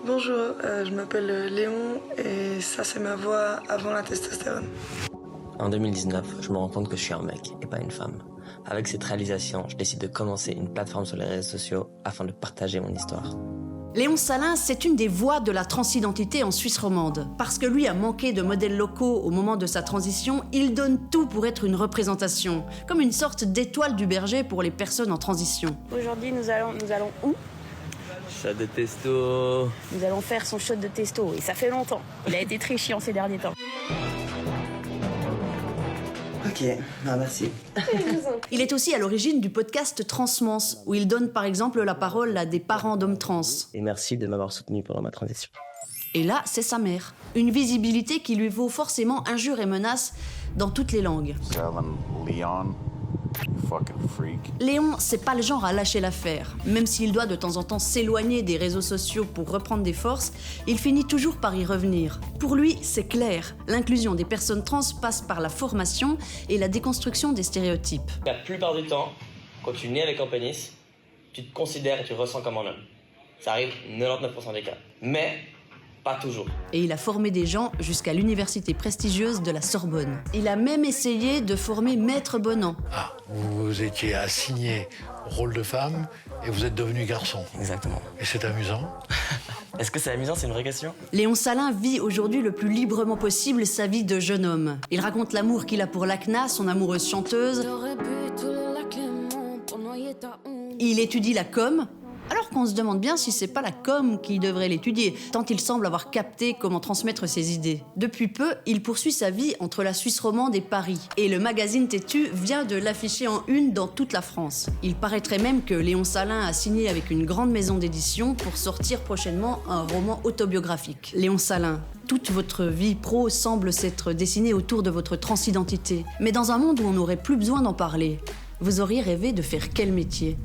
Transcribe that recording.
Bonjour, je m'appelle Léon et ça c'est ma voix avant la testostérone. En 2019, je me rends compte que je suis un mec et pas une femme. Avec cette réalisation, je décide de commencer une plateforme sur les réseaux sociaux afin de partager mon histoire. Léon Salin, c'est une des voix de la transidentité en Suisse romande. Parce que lui a manqué de modèles locaux au moment de sa transition, il donne tout pour être une représentation, comme une sorte d'étoile du berger pour les personnes en transition. Aujourd'hui, nous allons où? Shot de testo. Nous allons faire son shot de testo, et ça fait longtemps. Il a été très chiant ces derniers temps. Ok, merci. Il est aussi à l'origine du podcast Transmance, où il donne par exemple la parole à des parents d'hommes trans. Et merci de m'avoir soutenu pendant ma transition. Et là, c'est sa mère. Une visibilité qui lui vaut forcément injures et menaces dans toutes les langues. Leon, you fucking freak. Léon, c'est pas le genre à lâcher l'affaire. Même s'il doit de temps en temps s'éloigner des réseaux sociaux pour reprendre des forces, il finit toujours par y revenir. Pour lui, c'est clair. L'inclusion des personnes trans passe par la formation et la déconstruction des stéréotypes. La plupart du temps, quand tu nais avec un pénis, tu te considères et tu ressens comme un homme. Ça arrive 99% des cas. Mais pas toujours. Et il a formé des gens jusqu'à l'université prestigieuse de la Sorbonne. Il a même essayé de former Maître Bonan. Ah, vous étiez assigné au rôle de femme et vous êtes devenu garçon. Exactement. Et c'est amusant. Est-ce que c'est amusant, c'est une vraie question? Léon Salin vit aujourd'hui le plus librement possible sa vie de jeune homme. Il raconte l'amour qu'il a pour Lacna, son amoureuse chanteuse. Il étudie la com, alors qu'on se demande bien si c'est pas la com qui devrait l'étudier, tant il semble avoir capté comment transmettre ses idées. Depuis peu, il poursuit sa vie entre la Suisse romande et Paris, et le magazine Têtu vient de l'afficher en une dans toute la France. Il paraîtrait même que Léon Salin a signé avec une grande maison d'édition pour sortir prochainement un roman autobiographique. Léon Salin, toute votre vie pro semble s'être dessinée autour de votre transidentité. Mais dans un monde où on n'aurait plus besoin d'en parler, vous auriez rêvé de faire quel métier ?